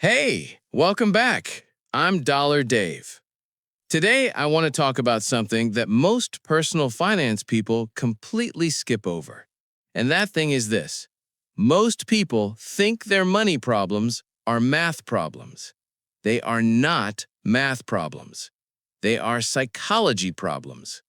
Hey, welcome back. I'm Dollar Dave. Today, I want to talk about something that most personal finance people completely skip over. And that thing is this. Most people think their money problems are math problems. They are not math problems. They are psychology problems.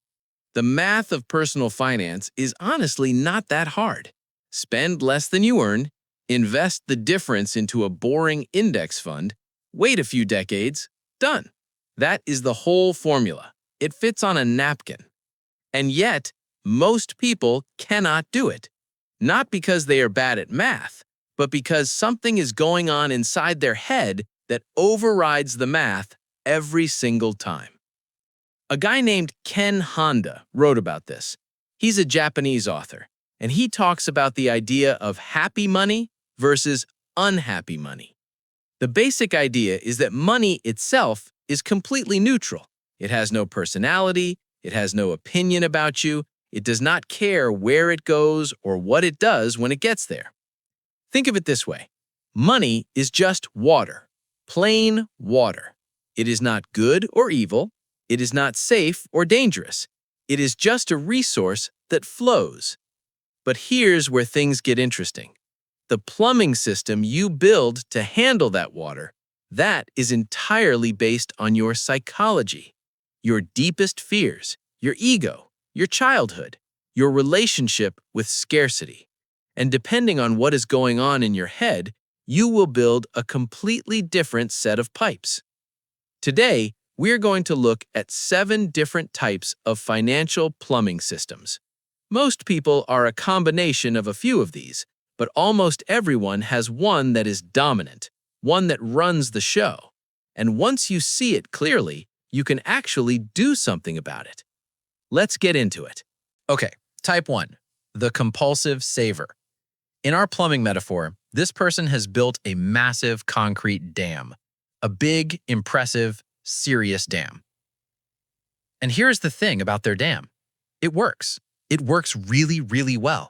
The math of personal finance is honestly not that hard. Spend less than you earn, invest the difference into a boring index fund, wait a few decades, done. That is the whole formula. It fits on a napkin. And yet, most people cannot do it. Not because they are bad at math, but because something is going on inside their head that overrides the math every single time. A guy named Ken Honda wrote about this. He's a Japanese author, and he talks about the idea of happy money versus unhappy money. The basic idea is that money itself is completely neutral. It has no personality, it has no opinion about you, it does not care where it goes or what it does when it gets there. Think of it this way. Money is just water, plain water. It is not good or evil. It is not safe or dangerous. It is just a resource that flows. But here's where things get interesting. The plumbing system you build to handle that water, that is entirely based on your psychology, your deepest fears, your ego, your childhood, your relationship with scarcity. And depending on what is going on in your head, you will build a completely different set of pipes. Today, we're going to look at 7 different types of financial plumbing systems. Most people are a combination of a few of these, but almost everyone has one that is dominant, one that runs the show. And once you see it clearly, you can actually do something about it. Let's get into it. Okay, type 1, the compulsive saver. In our plumbing metaphor, this person has built a massive concrete dam, a big, impressive, serious dam. And here's the thing about their dam. It works. It works really, really well.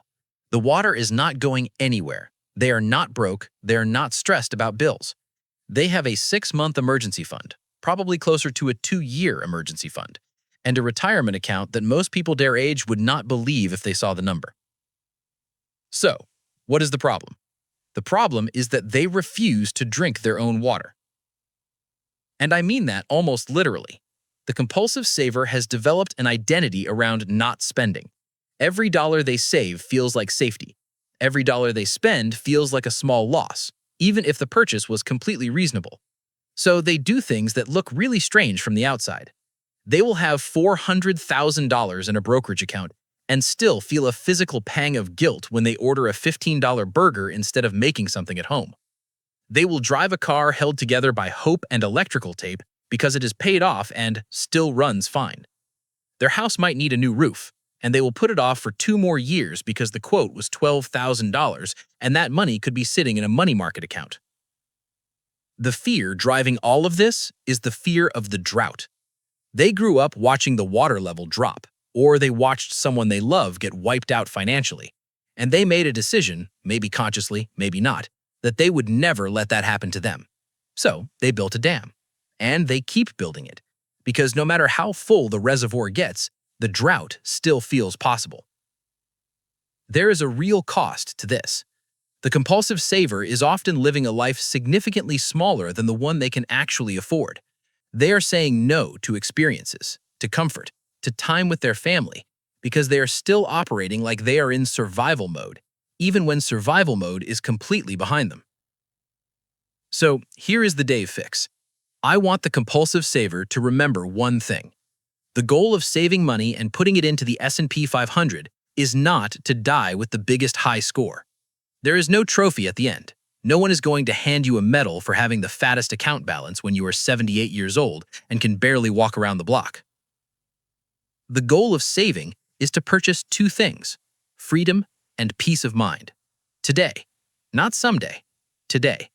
The water is not going anywhere. They are not broke. They are not stressed about bills. They have a 6-month emergency fund, probably closer to a 2-year emergency fund, and a retirement account that most people their age would not believe if they saw the number. So, what is the problem? The problem is that they refuse to drink their own water. And I mean that almost literally. The compulsive saver has developed an identity around not spending. Every dollar they save feels like safety. Every dollar they spend feels like a small loss, even if the purchase was completely reasonable. So they do things that look really strange from the outside. They will have $400,000 in a brokerage account and still feel a physical pang of guilt when they order a $15 burger instead of making something at home. They will drive a car held together by hope and electrical tape because it is paid off and still runs fine. Their house might need a new roof, and they will put it off for 2 more years because the quote was $12,000 and that money could be sitting in a money market account. The fear driving all of this is the fear of the drought. They grew up watching the water level drop, or they watched someone they love get wiped out financially, and they made a decision, maybe consciously, maybe not, that they would never let that happen to them. So they built a dam, and they keep building it, because no matter how full the reservoir gets, the drought still feels possible. There is a real cost to this. The compulsive saver is often living a life significantly smaller than the one they can actually afford. They are saying no to experiences, to comfort, to time with their family, because they are still operating like they are in survival mode, even when survival mode is completely behind them. So here is the Dave fix. I want the compulsive saver to remember one thing. The goal of saving money and putting it into the S&P 500 is not to die with the biggest high score. There is no trophy at the end. No one is going to hand you a medal for having the fattest account balance when you are 78 years old and can barely walk around the block. The goal of saving is to purchase 2 things, freedom and peace of mind. Today, not someday, today.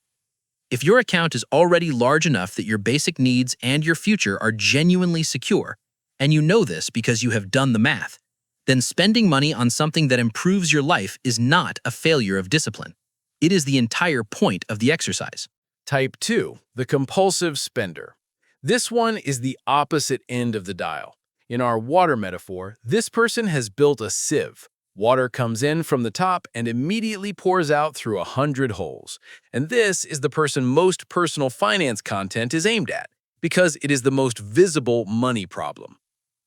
If your account is already large enough that your basic needs and your future are genuinely secure, and you know this because you have done the math, then spending money on something that improves your life is not a failure of discipline. It is the entire point of the exercise. Type 2, the compulsive spender. This one is the opposite end of the dial. In our water metaphor, this person has built a sieve. Water comes in from the top and immediately pours out through 100 holes. And this is the person most personal finance content is aimed at, because it is the most visible money problem.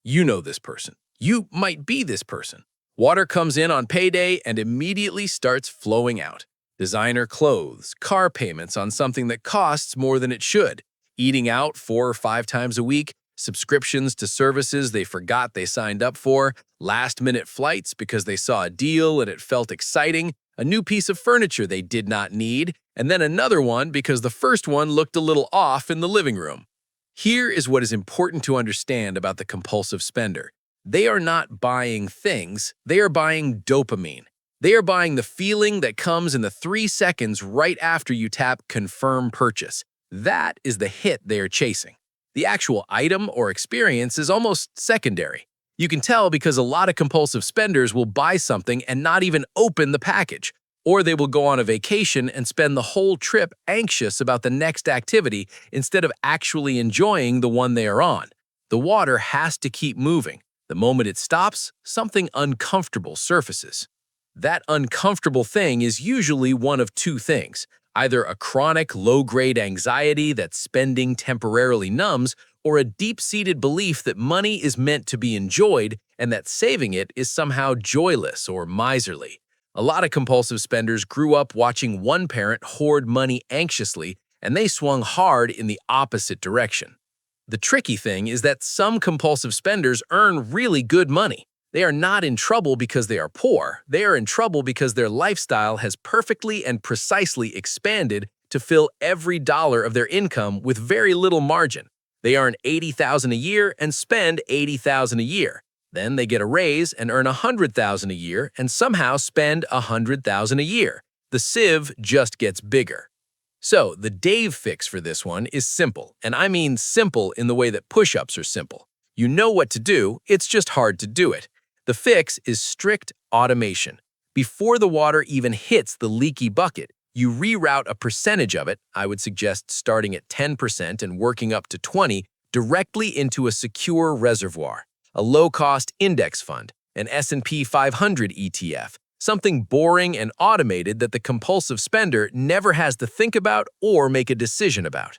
You know this person. You might be this person. Water comes in on payday and immediately starts flowing out. Designer clothes, car payments on something that costs more than it should, eating out 4 or 5 times a week, subscriptions to services they forgot they signed up for, last-minute flights because they saw a deal and it felt exciting, a new piece of furniture they did not need, and then another one because the first one looked a little off in the living room. Here is what is important to understand about the compulsive spender. They are not buying things, they are buying dopamine. They are buying the feeling that comes in the 3 seconds right after you tap Confirm Purchase. That is the hit they are chasing. The actual item or experience is almost secondary. You can tell because a lot of compulsive spenders will buy something and not even open the package, or they will go on a vacation and spend the whole trip anxious about the next activity instead of actually enjoying the one they are on. The water has to keep moving. The moment it stops, something uncomfortable surfaces. That uncomfortable thing is usually one of 2 things, either a chronic low-grade anxiety that spending temporarily numbs, or a deep-seated belief that money is meant to be enjoyed and that saving it is somehow joyless or miserly. A lot of compulsive spenders grew up watching one parent hoard money anxiously, and they swung hard in the opposite direction. The tricky thing is that some compulsive spenders earn really good money. They are not in trouble because they are poor. They are in trouble because their lifestyle has perfectly and precisely expanded to fill every dollar of their income with very little margin. They earn $80,000 a year and spend $80,000 a year. Then they get a raise and earn $100,000 a year and somehow spend $100,000 a year. The sieve just gets bigger. So the Dave fix for this one is simple, and I mean simple in the way that push-ups are simple. You know what to do, it's just hard to do it. The fix is strict automation. Before the water even hits the leaky bucket, you reroute a percentage of it, I would suggest starting at 10% and working up to 20%, directly into a secure reservoir, a low-cost index fund, an S&P 500 ETF, something boring and automated that the compulsive spender never has to think about or make a decision about.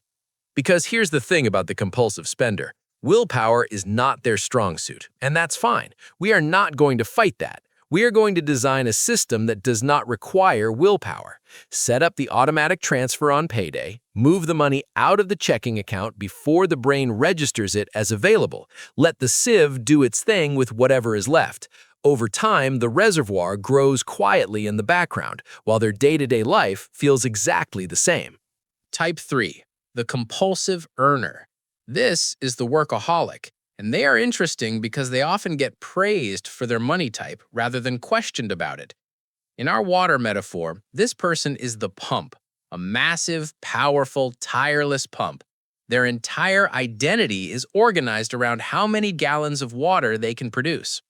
Because here's the thing about the compulsive spender. Willpower is not their strong suit, and that's fine. We are not going to fight that. We are going to design a system that does not require willpower. Set up the automatic transfer on payday, move the money out of the checking account before the brain registers it as available. Let the sieve do its thing with whatever is left. Over time, the reservoir grows quietly in the background, while their day-to-day life feels exactly the same. Type 3, the compulsive earner. This is the workaholic, and they are interesting because they often get praised for their money type rather than questioned about it. In our water metaphor, this person is the pump, a massive, powerful, tireless pump. Their entire identity is organized around how many gallons of water they can produce.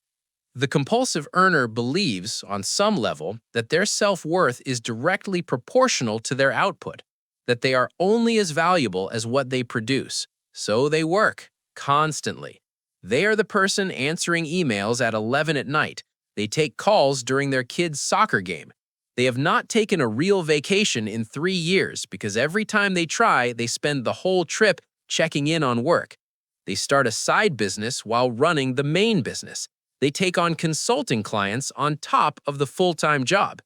The compulsive earner believes, on some level, that their self-worth is directly proportional to their output, that they are only as valuable as what they produce. So they work, constantly. They are the person answering emails at 11 at night. They take calls during their kids' soccer game. They have not taken a real vacation in 3 years because every time they try, they spend the whole trip checking in on work. They start a side business while running the main business. They take on consulting clients on top of the full-time job.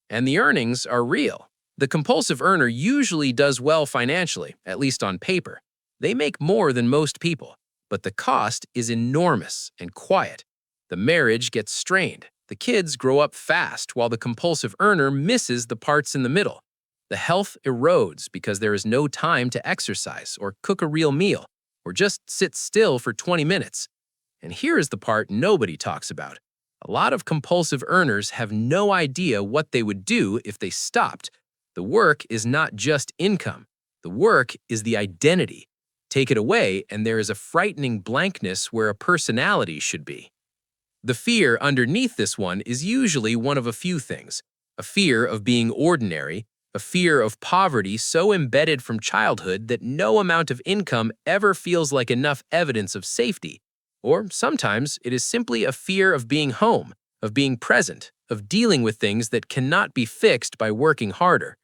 And the earnings are real. The compulsive earner usually does well financially, at least on paper. They make more than most people, but the cost is enormous and quiet. The marriage gets strained. The kids grow up fast while the compulsive earner misses the parts in the middle. The health erodes because there is no time to exercise or cook a real meal or just sit still for 20 minutes. And here is the part nobody talks about. A lot of compulsive earners have no idea what they would do if they stopped. The work is not just income. The work is the identity. Take it away, and there is a frightening blankness where a personality should be. The fear underneath this one is usually one of a few things. A fear of being ordinary, a fear of poverty so embedded from childhood that no amount of income ever feels like enough evidence of safety. Or sometimes it is simply a fear of being home, of being present, of dealing with things that cannot be fixed by working harder.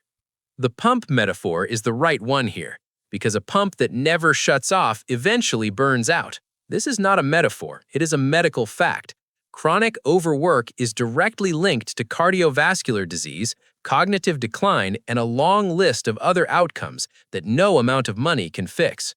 The pump metaphor is the right one here, because a pump that never shuts off eventually burns out. This is not a metaphor, it is a medical fact. Chronic overwork is directly linked to cardiovascular disease, cognitive decline, and a long list of other outcomes that no amount of money can fix.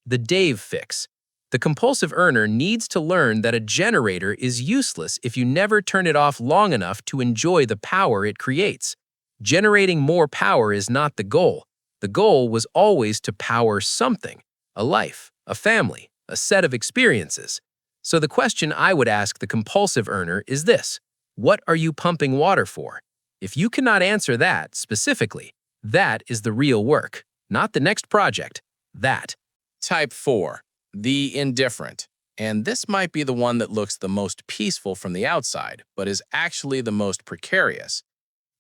The Dave fix. The compulsive earner needs to learn that a generator is useless if you never turn it off long enough to enjoy the power it creates. Generating more power is not the goal. The goal was always to power something, a life, a family, a set of experiences. So the question I would ask the compulsive earner is this: what are you pumping water for? If you cannot answer that specifically, that is the real work, not the next project. That. Type 4, the indifferent. And this might be the one that looks the most peaceful from the outside, but is actually the most precarious.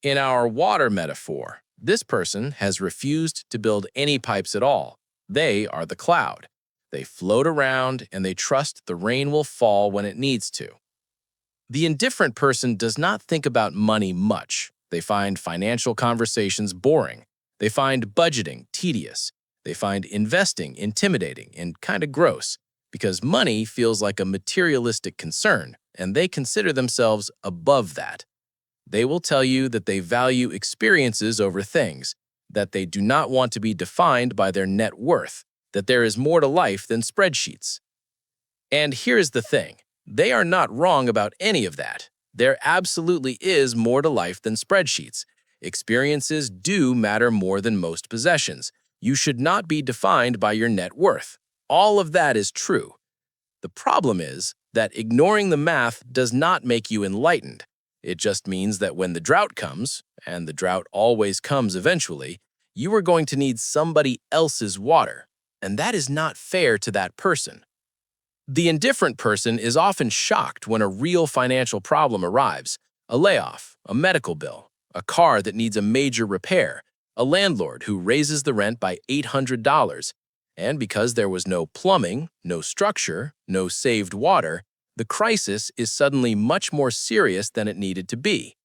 In our water metaphor, this person has refused to build any pipes at all. They are the cloud. They float around and they trust the rain will fall when it needs to. The indifferent person does not think about money much. They find financial conversations boring. They find budgeting tedious. They find investing intimidating and kind of gross because money feels like a materialistic concern, and they consider themselves above that. They will tell you that they value experiences over things, that they do not want to be defined by their net worth, that there is more to life than spreadsheets. And here's the thing, they are not wrong about any of that. There absolutely is more to life than spreadsheets. Experiences do matter more than most possessions. You should not be defined by your net worth. All of that is true. The problem is that ignoring the math does not make you enlightened. It just means that when the drought comes, and the drought always comes eventually, you are going to need somebody else's water, and that is not fair to that person. The indifferent person is often shocked when a real financial problem arrives: a layoff, a medical bill, a car that needs a major repair, a landlord who raises the rent by $800, and because there was no plumbing, no structure, no saved water, the crisis is suddenly much more serious than it needed to be.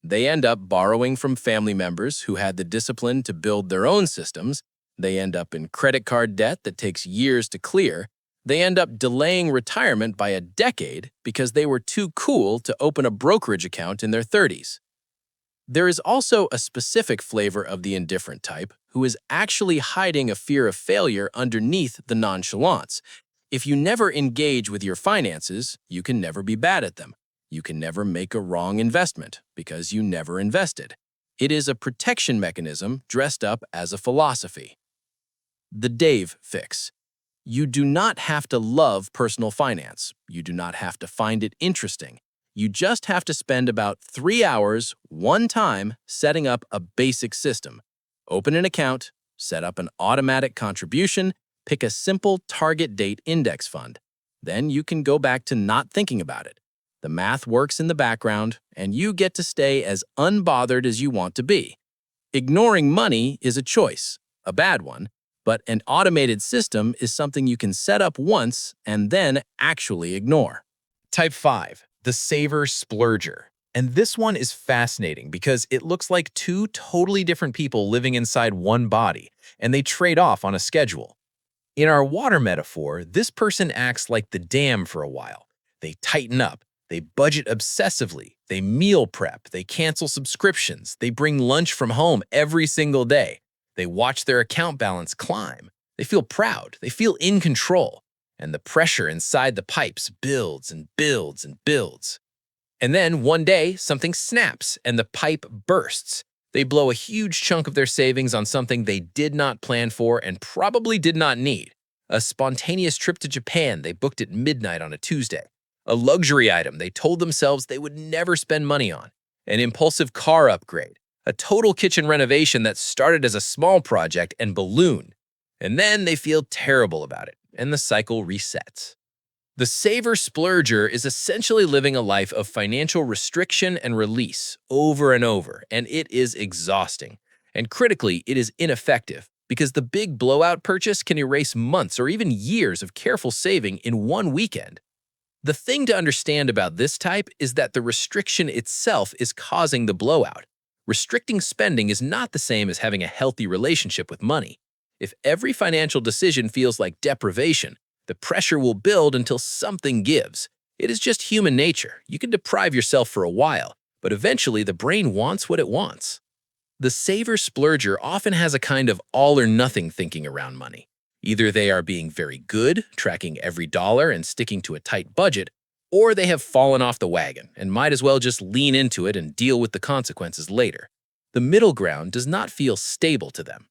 They end up borrowing from family members who had the discipline to build their own systems. They end up in credit card debt that takes years to clear. They end up delaying retirement by a decade because they were too cool to open a brokerage account in their 30s. There is also a specific flavor of the indifferent type who is actually hiding a fear of failure underneath the nonchalance. If you never engage with your finances, you can never be bad at them. You can never make a wrong investment because you never invested. It is a protection mechanism dressed up as a philosophy. The Dave fix. You do not have to love personal finance. You do not have to find it interesting. You just have to spend about 3 hours, one time, setting up a basic system. Open an account, set up an automatic contribution, pick a simple target date index fund. Then you can go back to not thinking about it. The math works in the background, and you get to stay as unbothered as you want to be. Ignoring money is a choice, a bad one, but an automated system is something you can set up once and then actually ignore. Type 5, the saver splurger. And this one is fascinating because it looks like two totally different people living inside one body, and they trade off on a schedule. In our water metaphor, this person acts like the dam for a while. They tighten up, they budget obsessively, they meal prep, they cancel subscriptions, they bring lunch from home every single day. They watch their account balance climb. They feel proud, they feel in control, and the pressure inside the pipes builds and builds and builds. And then one day, something snaps and the pipe bursts. They blow a huge chunk of their savings on something they did not plan for and probably did not need. A spontaneous trip to Japan they booked at midnight on a Tuesday. A luxury item they told themselves they would never spend money on. An impulsive car upgrade. A total kitchen renovation that started as a small project and ballooned. And then they feel terrible about it, and the cycle resets. The saver splurger is essentially living a life of financial restriction and release over and over, and it is exhausting. And critically, it is ineffective because the big blowout purchase can erase months or even years of careful saving in one weekend. The thing to understand about this type is that the restriction itself is causing the blowout. Restricting spending is not the same as having a healthy relationship with money. If every financial decision feels like deprivation, the pressure will build until something gives. It is just human nature. You can deprive yourself for a while, but eventually the brain wants what it wants. The saver-splurger often has a kind of all-or-nothing thinking around money. Either they are being very good, tracking every dollar and sticking to a tight budget, or they have fallen off the wagon and might as well just lean into it and deal with the consequences later. The middle ground does not feel stable to them.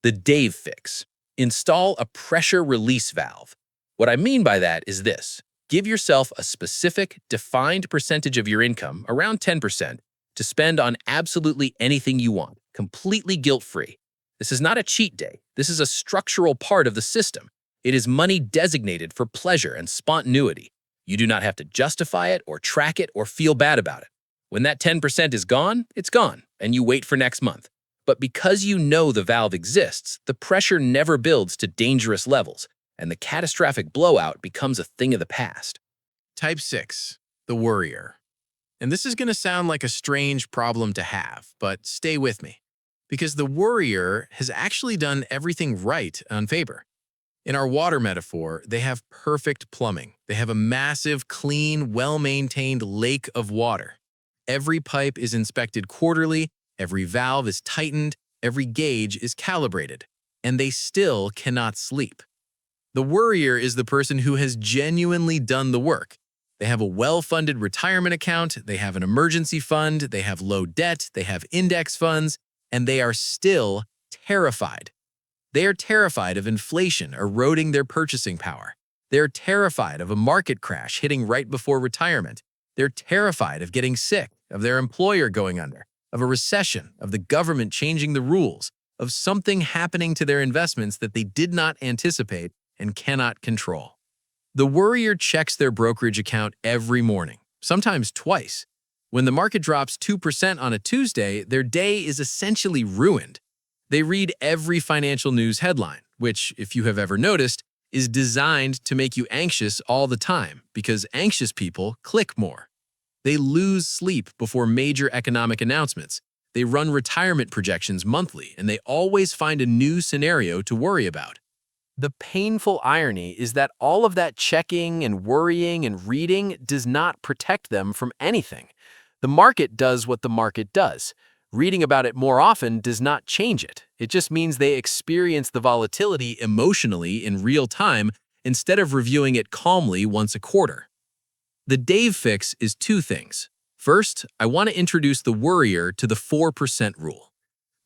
The Dave fix. Install a pressure release valve. What I mean by that is this. Give yourself a specific, defined percentage of your income, around 10%, to spend on absolutely anything you want, completely guilt-free. This is not a cheat day. This is a structural part of the system. It is money designated for pleasure and spontaneity. You do not have to justify it or track it or feel bad about it. When that 10% is gone, it's gone, and you wait for next month. But because you know the valve exists, the pressure never builds to dangerous levels, and the catastrophic blowout becomes a thing of the past. Type 6, the worrier. And this is going to sound like a strange problem to have, but stay with me. Because the worrier has actually done everything right on paper. In our water metaphor, they have perfect plumbing. They have a massive, clean, well-maintained lake of water. Every pipe is inspected quarterly, every valve is tightened, every gauge is calibrated, and they still cannot sleep. The worrier is the person who has genuinely done the work. They have a well-funded retirement account, they have an emergency fund, they have low debt, they have index funds, and they are still terrified. They are terrified of inflation eroding their purchasing power. They're terrified of a market crash hitting right before retirement. They're terrified of getting sick, of their employer going under, of a recession, of the government changing the rules, of something happening to their investments that they did not anticipate and cannot control. The worrier checks their brokerage account every morning, sometimes twice. When the market drops 2% on a Tuesday, their day is essentially ruined. They read every financial news headline, which, if you have ever noticed, is designed to make you anxious all the time because anxious people click more. They lose sleep before major economic announcements. They run retirement projections monthly, and they always find a new scenario to worry about. The painful irony is that all of that checking and worrying and reading does not protect them from anything. The market does what the market does. Reading about it more often does not change it. It just means they experience the volatility Emotionally in real time instead of reviewing it calmly once a quarter. The Dave fix is two things. First, I want to introduce the worrier to the 4% rule.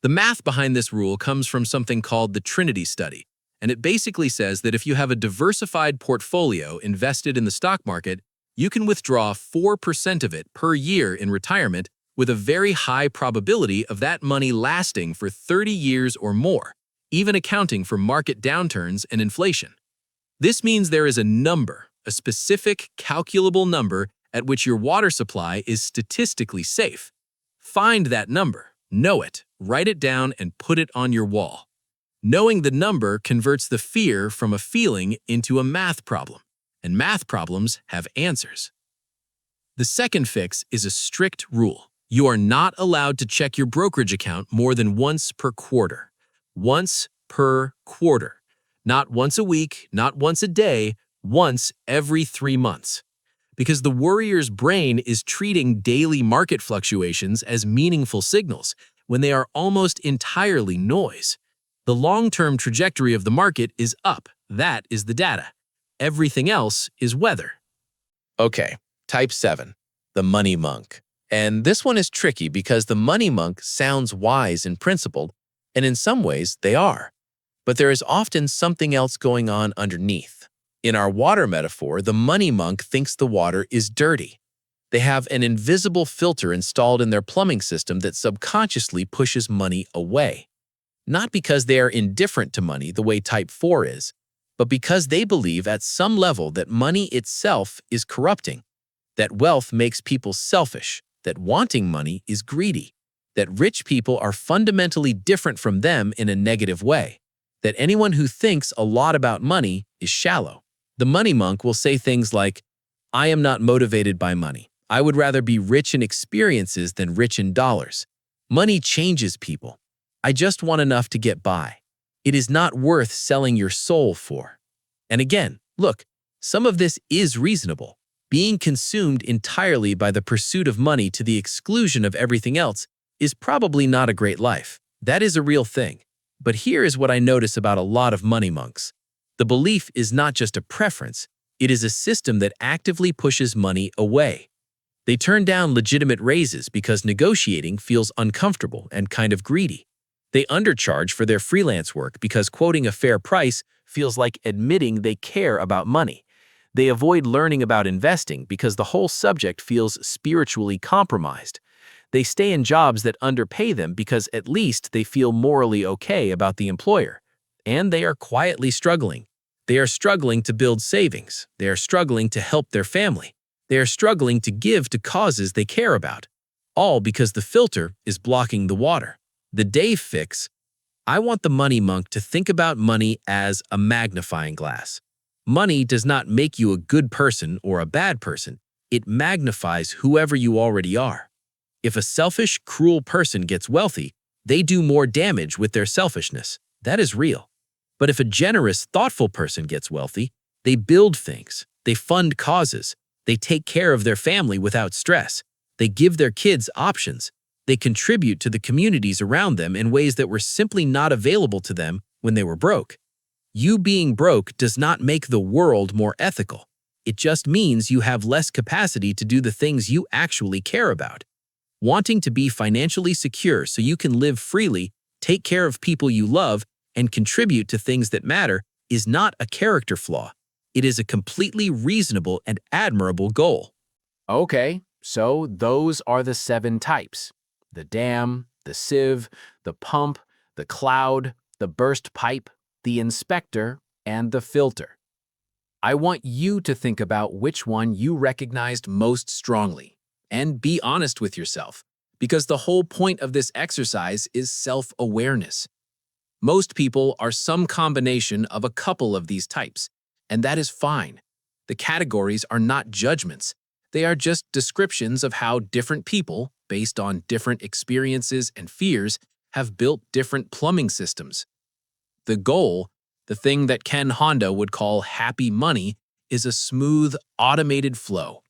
The math behind this rule comes from something called the Trinity study, and it basically says that if you have a diversified portfolio invested in the stock market, you can withdraw 4% of it per year in retirement with a very high probability of that money lasting for 30 years or more, even accounting for market downturns and inflation. This means there is a number, a specific calculable number at which your water supply is statistically safe. Find that number, know it, write it down, and put it on your wall. Knowing the number converts the fear from a feeling into a math problem, and math problems have answers. The second fix is a strict rule. You are not allowed to check your brokerage account more than once per quarter. Once per quarter. Not once a week, not once a day, once every 3 months. Because the worrier's brain is treating daily market fluctuations as meaningful signals when they are almost entirely noise. The long-term trajectory of the market is up. That is the data. Everything else is weather. Okay, type 7, the money monk. And this one is tricky because the money monk sounds wise and principled, and in some ways they are. But there is often something else going on underneath. In our water metaphor, the money monk thinks the water is dirty. They have an invisible filter installed in their plumbing system that subconsciously pushes money away. Not because they are indifferent to money the way type 4 is, but because they believe at some level that money itself is corrupting, that wealth makes people selfish, that wanting money is greedy. that rich people are fundamentally different from them in a negative way, that anyone who thinks a lot about money is shallow. The money monk will say things like, "I am not motivated by money. I would rather be rich in experiences than rich in dollars. Money changes people. I just want enough to get by. It is not worth selling your soul for." And again, look, some of this is reasonable. Being consumed entirely by the pursuit of money to the exclusion of everything else is probably not a great life. That is a real thing. But here is what I notice about a lot of money monks. The belief is not just a preference, it is a system that actively pushes money away. They turn down legitimate raises because negotiating feels uncomfortable and kind of greedy. They undercharge for their freelance work because quoting a fair price feels like admitting they care about money. They avoid learning about investing because the whole subject feels spiritually compromised. They stay in jobs that underpay them because at least they feel morally okay about the employer. And they are quietly struggling. They are struggling to build savings. They are struggling to help their family. They are struggling to give to causes they care about. All because the filter is blocking the water. The Dave fix: I want the money monk to think about money as a magnifying glass. Money does not make you a good person or a bad person. It magnifies whoever you already are. If a selfish, cruel person gets wealthy, they do more damage with their selfishness. That is real. But if a generous, thoughtful person gets wealthy, they build things, they fund causes, they take care of their family without stress, they give their kids options, they contribute to the communities around them in ways that were simply not available to them when they were broke. You being broke does not make the world more ethical. It just means you have less capacity to do the things you actually care about. Wanting to be financially secure so you can live freely, take care of people you love, and contribute to things that matter is not a character flaw. It is a completely reasonable and admirable goal. Okay, so those are the 7 types: the dam, the sieve, the pump, the cloud, the burst pipe, the inspector, and the filter. I want you to think about which one you recognized most strongly, and be honest with yourself, because the whole point of this exercise is self-awareness. Most people are some combination of a couple of these types, and that is fine. The categories are not judgments. They are just descriptions of how different people, based on different experiences and fears, have built different plumbing systems. The goal, the thing that Ken Honda would call happy money, is a smooth, automated flow.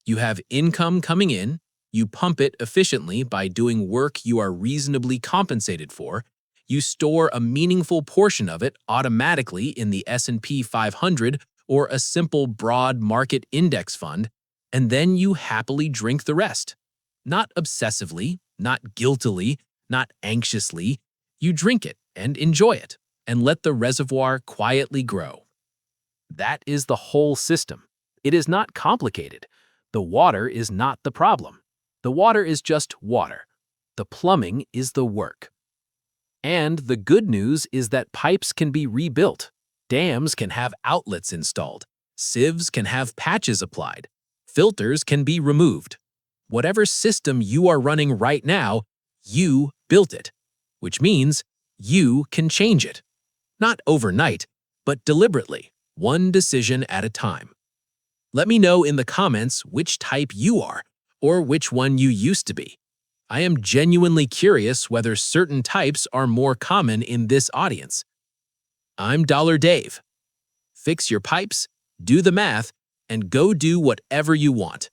You have income coming in, you pump it efficiently by doing work you are reasonably compensated for, you store a meaningful portion of it automatically in the S&P 500 or a simple broad market index fund, and then you happily drink the rest. Not obsessively, not guiltily, not anxiously. You drink it and enjoy it, and let the reservoir quietly grow. That is the whole system. It is not complicated. The water is not the problem. The water is just water. The plumbing is the work. And the good news is that pipes can be rebuilt. Dams can have outlets installed. Sieves can have patches applied. Filters can be removed. Whatever system you are running right now, you built it, which means you can change it. Not overnight, but deliberately, one decision at a time. Let me know in the comments which type you are, or which one you used to be. I am genuinely curious whether certain types are more common in this audience. I'm Dave. Fix your pipes, do the math, and go do whatever you want.